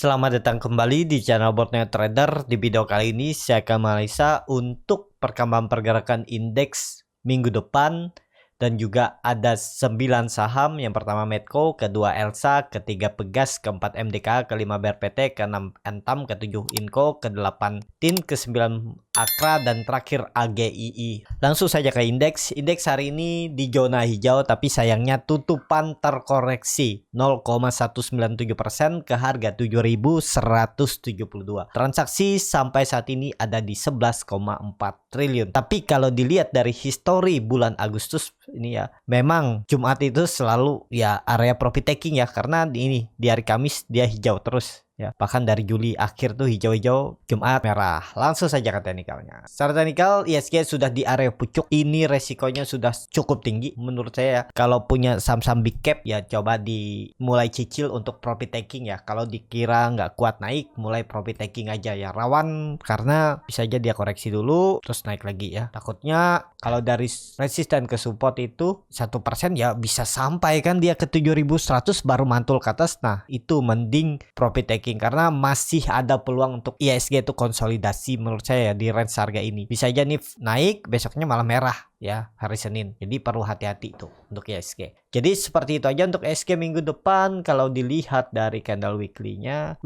Selamat datang kembali di channel Boardnya Trader. Di video kali ini saya akan menganalisa untuk perkembangan pergerakan indeks minggu depan dan juga ada 9 saham. Yang pertama Medco, kedua Elsa, ketiga Pegas, keempat MDK, kelima BRPT, keenam Antam, ketujuh Inco, kedelapan TIN, kesembilan Akra, dan terakhir AGII. Langsung saja ke indeks. Indeks hari ini di zona hijau, tapi sayangnya tutupan terkoreksi 0,197% ke harga 7.172. Transaksi sampai saat ini ada di 11,4 triliun. Tapi kalau dilihat dari histori bulan Agustus ini ya, memang Jumat itu selalu ya area profit taking ya, karena di hari Kamis dia hijau terus ya, bahkan dari Juli akhir tuh hijau-hijau, Jumat merah. Langsung saja ke teknikalnya. Secara teknikal ISG sudah di area pucuk, ini resikonya sudah cukup tinggi menurut saya. Kalau punya saham-saham big cap ya coba dimulai cicil untuk profit taking ya. Kalau dikira nggak kuat naik, mulai profit taking aja ya, rawan karena bisa aja dia koreksi dulu terus naik lagi ya. Takutnya kalau dari resisten ke support itu 1% ya bisa sampai kan dia ke 7.100 baru mantul ke atas. Nah itu mending profit taking karena masih ada peluang untuk ISG itu konsolidasi menurut saya ya, di range harga ini. Bisa aja nih naik, besoknya malah merah ya hari Senin. Jadi perlu hati-hati tuh untuk ISG. Jadi seperti itu aja untuk ISG minggu depan. Kalau dilihat dari candle weekly-nya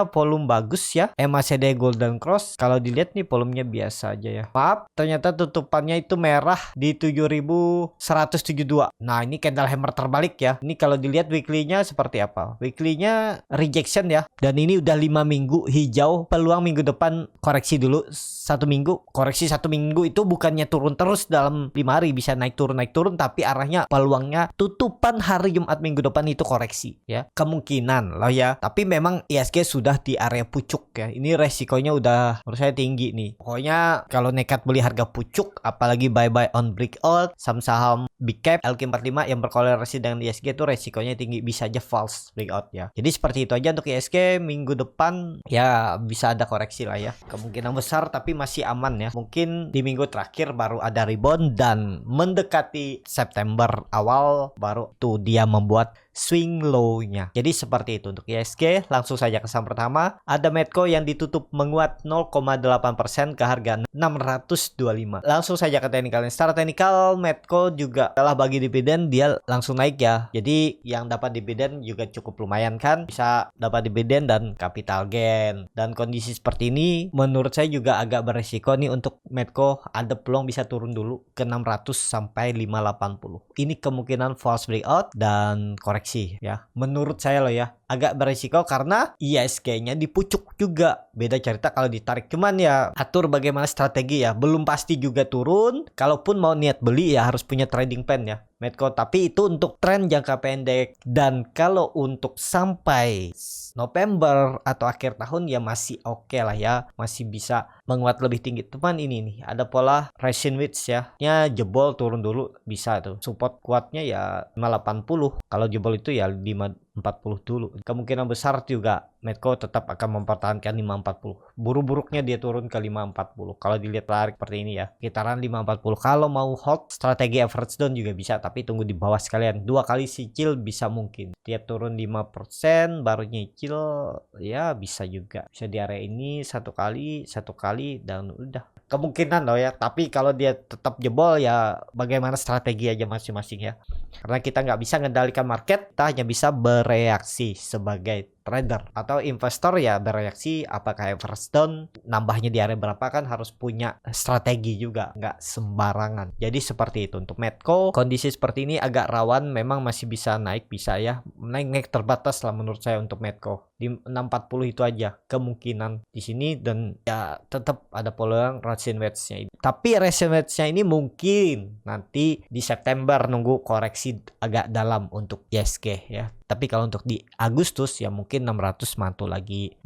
volume bagus ya. MACD Golden Cross kalau dilihat nih volumenya biasa aja ya. Maaf, ternyata tutupannya itu merah di 7.172. Nah, ini candle hammer terbalik ya. Ini kalau dilihat weekly-nya seperti apa? Weekly-nya rejection ya. Dan ini udah 5 minggu hijau. Peluang minggu depan koreksi dulu 1 minggu. Koreksi 1 minggu itu bukannya turun terus dalam 5 hari, bisa naik turun, tapi arahnya peluangnya tutupan hari Jumat minggu depan itu koreksi ya. Kemungkinan loh ya. Tapi memang ISG sudah di area pucuk ya. Ini resikonya udah menurut saya tinggi nih. Pokoknya kalau nekat beli harga pucuk, apalagi buy on breakout, saham-saham big cap LQ45 yang berkorelasi dengan ISG itu resikonya tinggi, bisa aja false breakout ya. Jadi seperti itu aja untuk ISG minggu depan ya, bisa ada koreksi lah ya. Kemungkinan besar tapi masih aman ya. Mungkin di minggu terakhir baru ada rebound dan mendekati September awal baru tuh dia membuat swing low-nya. Jadi seperti itu untuk ISG. Langsung saja ke saham pertama. Ada Medco yang ditutup menguat 0,8% ke harga 625. Langsung saja ke teknikalnya. Secara teknikal Medco juga telah bagi dividen, dia langsung naik ya. Jadi yang dapat dividen juga cukup lumayan kan. Bisa dapat dividen dan capital gain. Dan kondisi seperti ini menurut saya juga agak beresiko nih untuk Medco. Ada peluang bisa turun dulu ke 600 sampai 580. Ini kemungkinan false breakout dan koreksi ya. Menurut saya loh ya, agak beresiko karena ISG-nya di pucuk juga. Beda cerita kalau ditarik. Cuman ya atur bagaimana strategi ya. Belum pasti juga turun. Kalaupun mau niat beli ya harus punya trading plan ya Medco. Tapi itu untuk tren jangka pendek. Dan kalau untuk sampai November atau akhir tahun ya masih oke lah ya. Masih bisa menguat lebih tinggi. Teman ini nih ada pola Recent Width ya. Jebol turun dulu bisa tuh. Support kuatnya ya 580. Kalau jebol itu ya 540 dulu. Kemungkinan besar juga Medco tetap akan mempertahankan 540. Buruk-buruknya dia turun ke 540. Kalau dilihat tarik seperti ini ya, sekitaran 540. Kalau mau hold strategi average down juga bisa, tapi tunggu di bawah sekalian. 2 kali cicil bisa mungkin. Tiap turun 5% baru nyicil ya bisa juga. Bisa di area ini satu kali dan udah. Kemungkinan loh ya, tapi kalau dia tetap jebol ya bagaimana strategi aja masing-masing ya. Karena kita nggak bisa mengendalikan market, kita hanya bisa bereaksi sebagai trader atau investor ya, bereaksi apakah average down nambahnya di area berapa, kan harus punya strategi juga, nggak sembarangan. Jadi seperti itu untuk Medco. Kondisi seperti ini agak rawan, memang masih bisa naik, bisa ya naik terbatas lah menurut saya untuk Medco di 640 itu aja kemungkinan di sini. Dan ya tetap ada peluang Recent Wedge-nya ini. Tapi Recent Wedge-nya ini mungkin nanti di September nunggu koreksi agak dalam untuk ISG ya. Tapi kalau untuk di Agustus ya mungkin 600 mantul lagi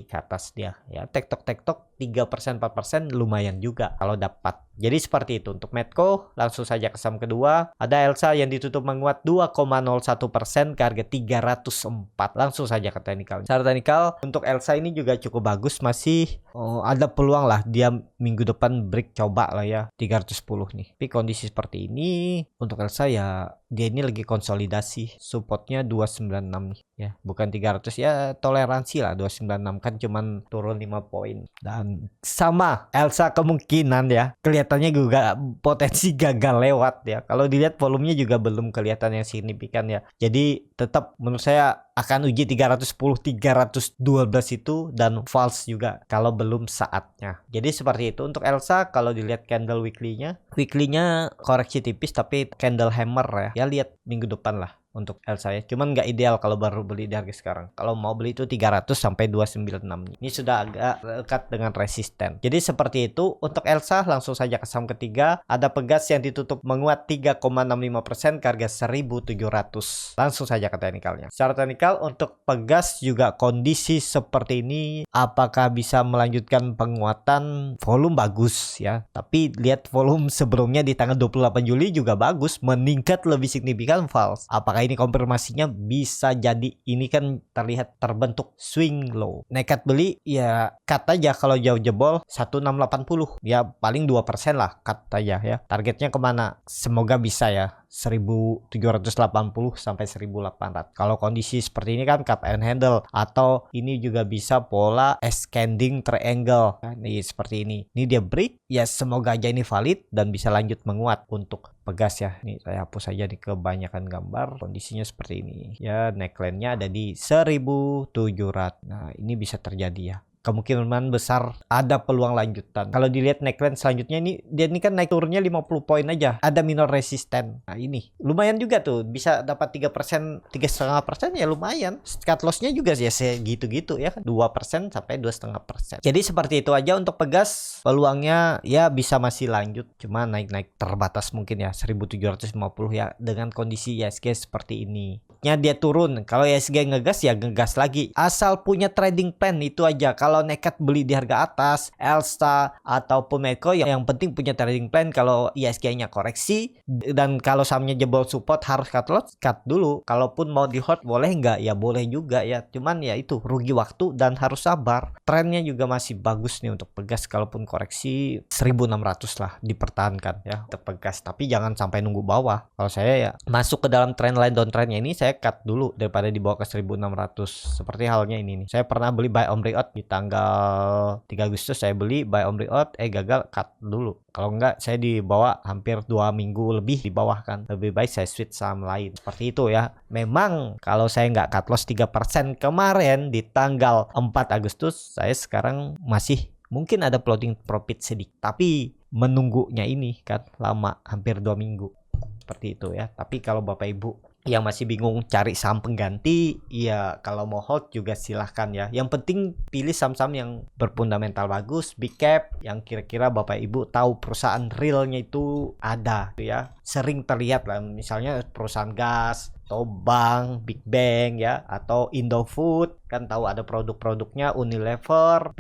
ke atas dia ya. Tektok 3% 4% lumayan juga kalau dapat. Jadi seperti itu untuk Medco. Langsung saja ke saham kedua, ada Elsa yang ditutup menguat 2,01% ke harga 304. Langsung saja ke teknikal. Secara teknikal untuk Elsa ini juga cukup bagus, masih ada peluang lah dia minggu depan break, coba lah ya 310 nih. Tapi kondisi seperti ini untuk Elsa ya dia ini lagi konsolidasi, supportnya 296 nih ya, bukan 300 ya, toleransi lah 296 kan cuman turun 5 poin. Dan sama Elsa kemungkinan ya kelihatannya juga potensi gagal lewat ya. Kalau dilihat volumenya juga belum kelihatan yang signifikan ya. Jadi tetap menurut saya akan uji 310 312 itu dan false juga kalau belum saatnya. Jadi seperti itu untuk Elsa. Kalau dilihat candle weekly-nya koreksi tipis tapi candle hammer ya lihat minggu depan lah untuk Elsa ya. Cuman nggak ideal kalau baru beli di harga sekarang. Kalau mau beli itu 300 sampai 296. Ini sudah agak dekat dengan resisten. Jadi seperti itu untuk Elsa. Langsung saja ke saham ketiga, ada Pegas yang ditutup menguat 3,65% ke harga 1.700. Langsung saja ke teknikalnya. Secara teknikal untuk Pegas juga kondisi seperti ini, apakah bisa melanjutkan penguatan? Volume bagus ya, tapi lihat volume sebelumnya di tanggal 28 Juli juga bagus, meningkat lebih signifikan false. Apakah ini konfirmasinya? Bisa jadi. Ini kan terlihat terbentuk swing low. Nekat beli ya cut aja kalau jauh jebol 1680 ya, paling 2% lah cut aja ya. Targetnya kemana? Semoga bisa ya 1780 sampai 1800. Kalau kondisi seperti ini kan cup and handle, atau ini juga bisa pola ascending triangle. Nah, ini seperti ini. Ini dia break ya, semoga aja ini valid dan bisa lanjut menguat untuk Pegas ya. Ini saya hapus aja di kebanyakan gambar. Kondisinya seperti ini ya, neckline-nya ada di 1700. Nah, ini bisa terjadi ya. Kemungkinan besar ada peluang lanjutan. Kalau dilihat neckline selanjutnya ini, dia ini kan naik turunnya 50 poin aja. Ada minor resisten. Nah ini lumayan juga tuh, bisa dapat 3%, 3,5% ya lumayan. Cut loss-nya juga sih ya segitu-gitu ya, 2% sampai 2,5%. Jadi seperti itu aja untuk Pegas. Peluangnya ya bisa masih lanjut, cuma naik-naik terbatas mungkin ya 1750 ya, dengan kondisi ISG seperti ini. Dia turun, kalau ISG ngegas ya ngegas lagi, asal punya trading plan itu aja. Kalau nekat beli di harga atas Elsa ataupun Medco, yang penting punya trading plan. Kalau ISG-nya koreksi dan kalau sahamnya jebol support harus cut loss, cut dulu. Kalaupun mau di hold boleh nggak? Ya boleh juga ya, cuman ya itu rugi waktu dan harus sabar. Trennya juga masih bagus nih untuk Pegas, kalaupun koreksi 1600 lah dipertahankan ya untuk Pegas, tapi jangan sampai nunggu bawah. Kalau saya ya masuk ke dalam trend line downtrendnya ini, saya cut dulu daripada dibawa ke 1600. Seperti halnya ini nih, saya pernah beli buy on breakout di tanggal 3 Agustus, saya beli buy on breakout, gagal, cut dulu. Kalau enggak saya dibawa hampir 2 minggu lebih di bawah kan. Lebih baik saya switch saham lain. Seperti itu ya. Memang kalau saya nggak cut loss 3% kemarin di tanggal 4 Agustus, saya sekarang masih mungkin ada floating profit sedikit. Tapi menunggunya ini kan lama, hampir 2 minggu. Seperti itu ya. Tapi kalau Bapak Ibu yang masih bingung cari saham pengganti, ya kalau mau hold juga silahkan ya. Yang penting pilih saham-saham yang berfundamental bagus, big cap, yang kira-kira Bapak Ibu tahu perusahaan realnya itu ada ya. Sering terlihat lah, misalnya perusahaan gas atau bank, Big Bang ya, atau Indofood kan tahu ada produk-produknya, Unilever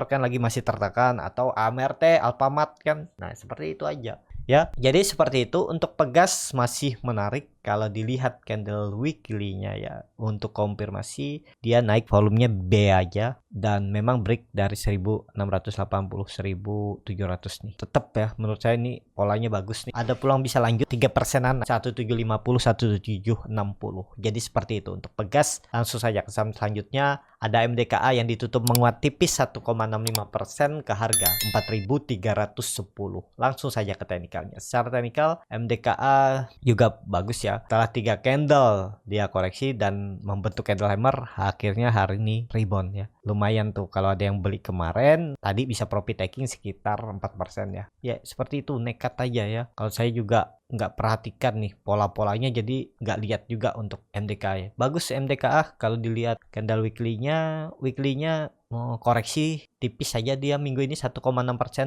kan lagi masih tertekan, atau AMRT, Alfamart kan. Nah seperti itu aja ya. Jadi seperti itu untuk Pegas, masih menarik kalau dilihat candle weekly-nya ya. Untuk konfirmasi dia naik volumenya B aja, dan memang break dari 1680 1700 nih. Tetap ya menurut saya ini polanya bagus nih. Ada peluang bisa lanjut 3%-an 1750 1760. Jadi seperti itu untuk Pegas. Langsung saja ke saham selanjutnya, ada MDKA yang ditutup menguat tipis 1,65% ke harga 4.310. Langsung saja ke teknikalnya. Secara teknikal MDKA juga bagus ya. Setelah 3 candle dia koreksi dan membentuk candle hammer, akhirnya hari ini rebound ya. Lumayan tuh kalau ada yang beli kemarin, tadi bisa profit taking sekitar 4% ya. Ya seperti itu, nekat aja ya. Kalau saya juga nggak perhatikan nih pola-polanya, jadi nggak lihat juga untuk MDKA ya. Bagus MDKA kalau dilihat candle weekly-nya mau koreksi tipis saja dia minggu ini 1,6%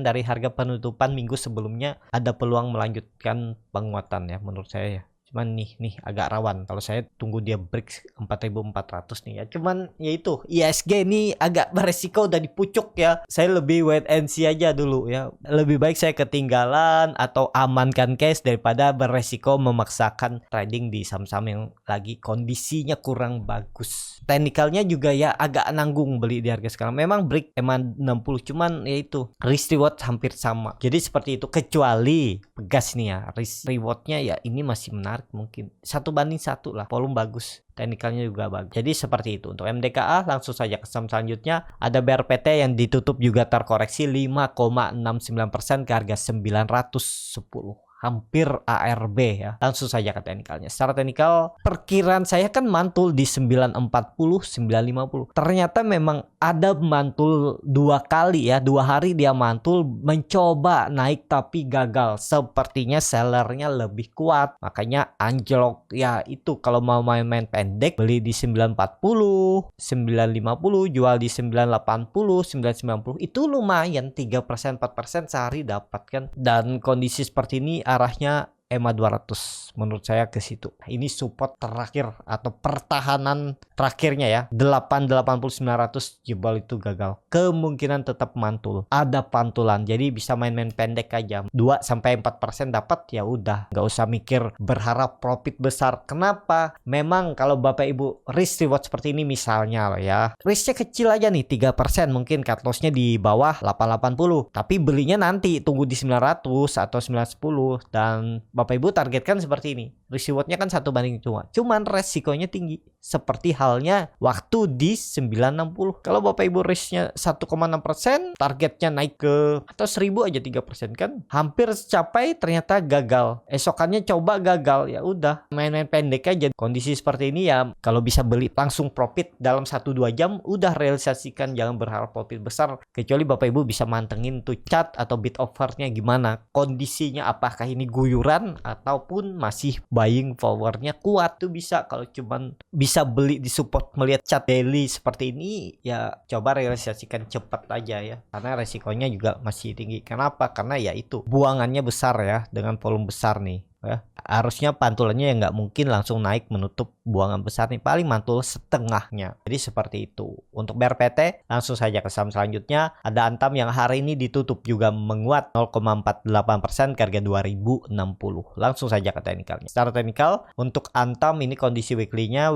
dari harga penutupan minggu sebelumnya. Ada peluang melanjutkan penguatan ya menurut saya ya. Cuman nih agak rawan kalau saya tunggu dia break 4.400 nih ya. Cuman ya itu ISG ini agak beresiko udah dipucuk ya. Saya lebih wait and see aja dulu ya. Lebih baik saya ketinggalan atau amankan cash daripada beresiko memaksakan trading di saham-saham yang lagi kondisinya kurang bagus. Teknikalnya juga ya agak nanggung beli di harga sekarang. Memang break emang 60, cuman ya itu risk reward hampir sama. Jadi seperti itu, kecuali pegas nih ya, risk rewardnya ya ini masih menarik, mungkin 1:1 lah, volume bagus, teknikalnya juga bagus. Jadi seperti itu. Untuk MDKA langsung saja ke saham selanjutnya. Ada BRPT yang ditutup juga terkoreksi 5,69% ke harga 910, hampir ARB ya. Langsung saja ke teknikalnya. Secara teknikal perkiraan saya kan mantul di 940, 950. Ternyata memang ada mantul 2 kali ya, 2 hari dia mantul mencoba naik tapi gagal. Sepertinya sellernya lebih kuat, makanya anjlok ya. Itu kalau mau main-main pendek beli di 940, 950, jual di 980, 990. Itu lumayan 3%, 4% sehari dapat kan. Dan kondisi seperti ini arahnya EMA 200 menurut saya ke situ. Ini support terakhir atau pertahanan terakhirnya ya. 880-900 jebol itu gagal. Kemungkinan tetap mantul. Ada pantulan. Jadi bisa main-main pendek aja. 2-4% dapat ya udah. Nggak usah mikir berharap profit besar. Kenapa? Memang kalau Bapak Ibu risk reward seperti ini misalnya loh ya. Risknya kecil aja nih 3%, mungkin cut lossnya di bawah 880. Tapi belinya nanti tunggu di 900 atau 910 dan Bapak Ibu targetkan seperti ini. Risk rewardnya kan 1:2. Cuman resikonya tinggi. Seperti halnya waktu di 960. Kalau Bapak Ibu risknya 1,6%, targetnya naik ke atau 1000 aja 3% kan. Hampir capai ternyata gagal. Esokannya coba gagal. Ya udah, main-main pendek aja. Kondisi seperti ini ya kalau bisa beli langsung profit dalam 1-2 jam udah realisasikan, jangan berharap profit besar. Kecuali Bapak Ibu bisa mantengin tuh chart atau bid offernya gimana. Kondisinya apakah ini guyuran ataupun masih buying powernya kuat, tuh bisa. Kalau cuman bisa beli di support melihat chart daily seperti ini ya coba realisasikan cepat aja ya, karena resikonya juga masih tinggi. Kenapa? Karena ya itu buangannya besar ya, dengan volume besar nih ya. Harusnya pantulannya ya nggak mungkin langsung naik menutup buangan besar nih, paling mantul setengahnya. Jadi seperti itu. Untuk BRPT langsung saja ke saham selanjutnya. Ada Antam yang hari ini ditutup juga menguat 0,48% ke harga 2060. Langsung saja ke teknikalnya. Secara teknikal untuk Antam ini kondisi weekly-nya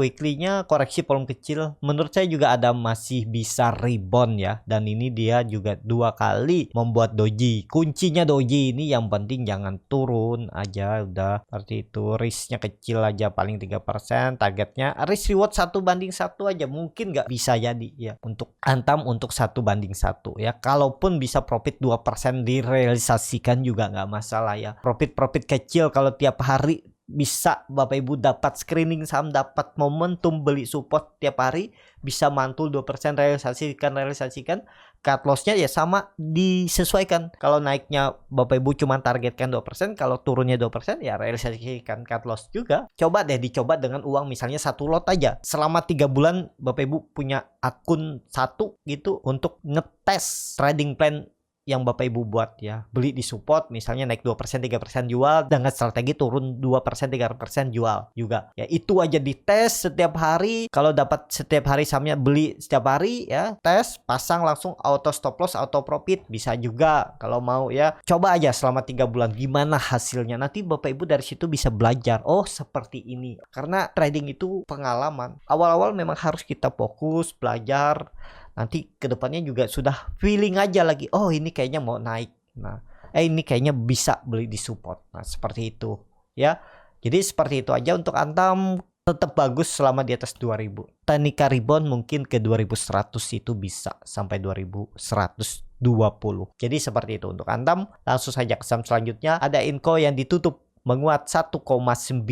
koreksi volume kecil. Menurut saya juga ada masih bisa rebound ya, dan ini dia juga 2 kali membuat doji. Kuncinya doji ini yang penting jangan turun aja udah. Seperti itu, risknya kecil aja, paling 3%. Targetnya risk reward 1:1 aja, mungkin nggak bisa jadi ya untuk Antam untuk 1:1 ya. Kalaupun bisa profit 2% direalisasikan juga nggak masalah ya. Profit kecil kalau tiap hari bisa Bapak Ibu dapat screening saham, dapat momentum beli support tiap hari, bisa mantul 2%, realisasikan. Cut lossnya ya sama disesuaikan. Kalau naiknya Bapak Ibu cuma targetkan 2%, kalau turunnya 2% ya realisasikan cut loss juga. Coba deh dicoba dengan uang misalnya 1 lot aja. Selama 3 bulan Bapak Ibu punya akun 1 gitu untuk ngetes trading plan yang Bapak Ibu buat ya. Beli di support misalnya naik 2%, 3% jual, dengan strategi turun 2%, 3% jual juga. Ya itu aja dites setiap hari. Kalau dapat setiap hari sahamnya beli setiap hari ya, tes, pasang langsung auto stop loss, auto profit bisa juga kalau mau ya. Coba aja selama 3 bulan gimana hasilnya. Nanti Bapak Ibu dari situ bisa belajar. Oh, seperti ini. Karena trading itu pengalaman. Awal-awal memang harus kita fokus belajar. Nanti kedepannya juga sudah feeling aja lagi. Oh ini kayaknya mau naik. Nah, ini kayaknya bisa beli di support. Nah seperti itu ya. Jadi seperti itu aja untuk Antam. Tetap bagus selama di atas 2000. Teknika rebound mungkin ke 2100 itu bisa sampai 2120. Jadi seperti itu untuk Antam. Langsung saja ke saham selanjutnya. Ada Inco yang ditutup menguat 1,96%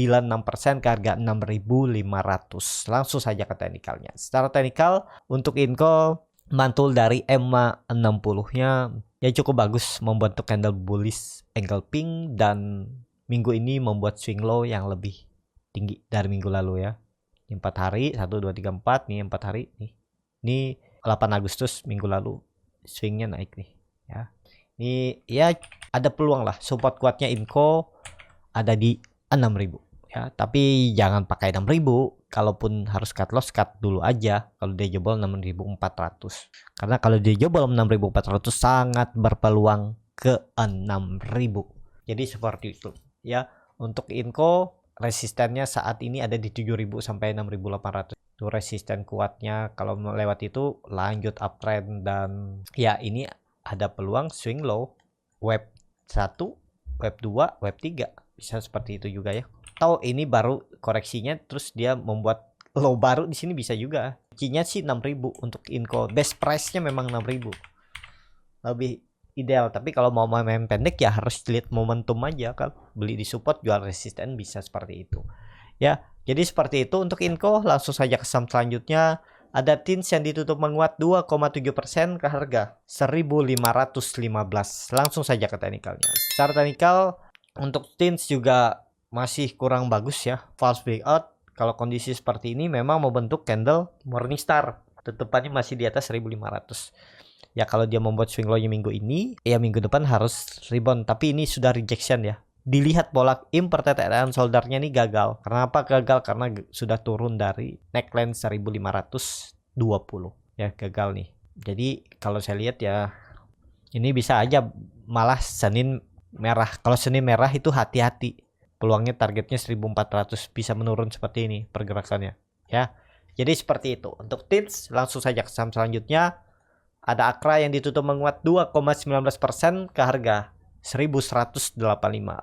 ke harga 6.500. Langsung saja ke teknikalnya. Secara teknikal untuk Inco mantul dari EMA 60-nya ya cukup bagus, membentuk candle bullish engulfing, dan minggu ini membuat swing low yang lebih tinggi dari minggu lalu ya. 4 hari 1 2 3 4 nih, 4 hari nih. Ini 8 Agustus minggu lalu swingnya naik nih ya. Ini ya ada peluang lah, support kuatnya Inco ada di 6.000. ya, tapi jangan pakai 6.000. Kalaupun harus cut loss, cut dulu aja kalau dia jebol 6.400. Karena kalau dia jebol 6.400 sangat berpeluang ke 6.000. Jadi seperti itu ya. Untuk Inco resistennya saat ini ada di 7.000 sampai 6.800. Itu resisten kuatnya. Kalau melewat itu lanjut uptrend, dan ya ini ada peluang swing low wave 1, wave 2, wave 3. Bisa seperti itu juga ya. Atau ini baru koreksinya terus dia membuat low baru di sini, bisa juga. Kinya sih 6.000 untuk Inco. Best price-nya memang 6.000. Lebih ideal, tapi kalau mau main pendek ya harus lihat momentum aja kan. Beli di support, jual resisten, bisa seperti itu. Ya, jadi seperti itu untuk Inco. Langsung saja ke saham selanjutnya. Ada TINS yang ditutup menguat 2,7% ke harga 1.515. Langsung saja ke teknikalnya. Secara teknikal untuk TINS juga masih kurang bagus ya, false breakout. Kalau kondisi seperti ini memang mau bentuk candle Morningstar, tutupannya masih di atas 1.500 ya. Kalau dia membuat swing low-nya minggu ini ya, minggu depan harus rebound, tapi ini sudah rejection ya. Dilihat pola inverted head and shoulder-nya ini gagal. Kenapa gagal? Karena sudah turun dari neckline 1.520 ya, gagal nih. Jadi kalau saya lihat ya, ini bisa aja malah Senin merah. Kalau Senin merah itu hati-hati, peluangnya targetnya 1.400 bisa menurun seperti ini pergerakannya ya. Jadi seperti itu untuk TINS. Langsung saja ke saham selanjutnya. Ada Akra yang ditutup menguat 2,19% ke harga 1.185.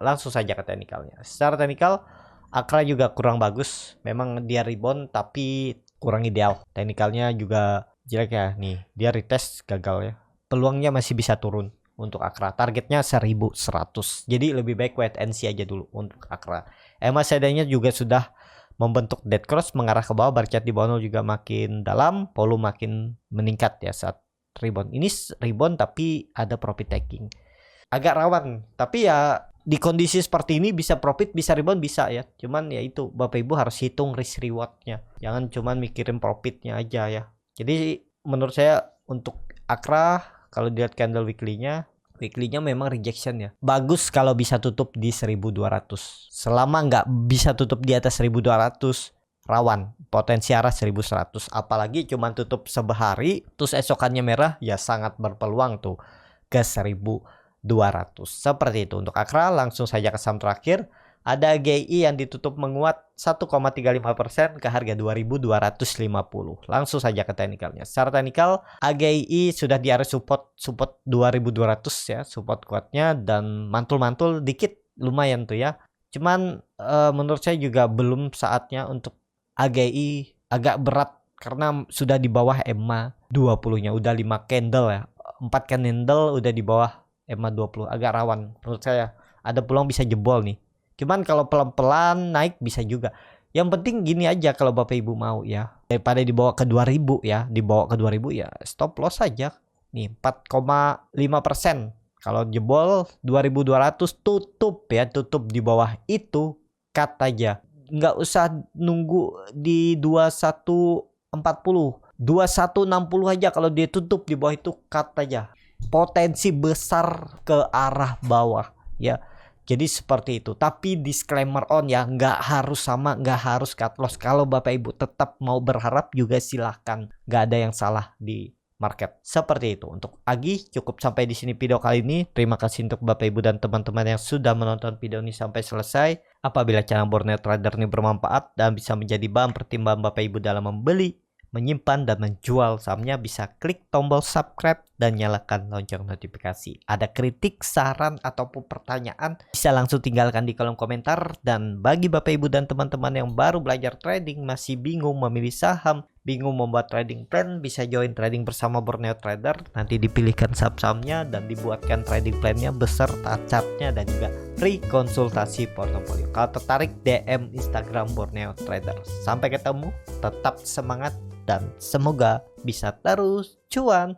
Langsung saja ke teknikalnya. Secara teknikal Akra juga kurang bagus. Memang dia rebound tapi kurang ideal. Teknikalnya juga jelek ya. Nih dia retest gagal ya. Peluangnya masih bisa turun untuk Akra. Targetnya 1.100. Jadi lebih baik wait and see aja dulu untuk Akra. MACD-nya juga sudah membentuk dead cross mengarah ke bawah. Bar chart di bawah juga makin dalam. Volume makin meningkat ya saat rebound. Ini rebound tapi ada profit taking. Agak rawan. Tapi ya di kondisi seperti ini bisa profit, bisa rebound, bisa ya. Cuman ya itu, Bapak Ibu harus hitung risk rewardnya. Jangan cuman mikirin profitnya aja ya. Jadi menurut saya untuk Akra, kalau dilihat candle weekly-nya memang rejection ya. Bagus kalau bisa tutup di 1.200. Selama nggak bisa tutup di atas 1.200, rawan potensi arah 1.100. Apalagi cuman tutup sebehari terus esokannya merah, ya sangat berpeluang tuh ke 1.200. Seperti itu untuk Akra. Langsung saja ke saham terakhir. Ada GI yang ditutup menguat 1,35% ke harga 2.250. Langsung saja ke teknikalnya. Secara teknikal AGI sudah di area support 2.200 ya, support kuatnya, dan mantul-mantul dikit lumayan tuh ya. Cuman menurut saya juga belum saatnya untuk AGI, agak berat karena sudah di bawah EMA 20-nya, udah 5 candle ya. 4 candle udah di bawah EMA 20, agak rawan menurut saya. Ada peluang bisa jebol nih. Cuman kalau pelan-pelan naik bisa juga. Yang penting gini aja, kalau Bapak Ibu mau ya, daripada dibawa ke 2000 ya, dibawa ke 2000 ya stop loss saja. Nih 4,5%. Kalau jebol 2200 tutup ya, tutup di bawah itu, cut aja. Nggak usah nunggu di 2140. 2160 aja, kalau dia tutup di bawah itu cut aja. Potensi besar ke arah bawah ya. Jadi seperti itu. Tapi disclaimer on ya, nggak harus sama, nggak harus cut loss. Kalau Bapak Ibu tetap mau berharap juga silahkan. Nggak ada yang salah di market. Seperti itu. Untuk Agi cukup sampai di sini video kali ini. Terima kasih untuk Bapak Ibu dan teman-teman yang sudah menonton video ini sampai selesai. Apabila channel Borneo Trader ini bermanfaat dan bisa menjadi bahan pertimbangan Bapak Ibu dalam membeli, menyimpan, dan menjual sahamnya, bisa klik tombol subscribe dan nyalakan lonceng notifikasi. Ada kritik, saran, ataupun pertanyaan, bisa langsung tinggalkan di kolom komentar. Dan bagi Bapak Ibu dan teman-teman yang baru belajar trading, masih bingung memilih saham, bingung membuat trading plan, bisa join trading bersama Borneo Trader. Nanti dipilihkan saham-sahamnya dan dibuatkan trading plan-nya beserta chartnya dan juga free konsultasi portofolio. Kalau tertarik, DM Instagram Borneo Trader. Sampai ketemu, tetap semangat dan semoga bisa terus cuan.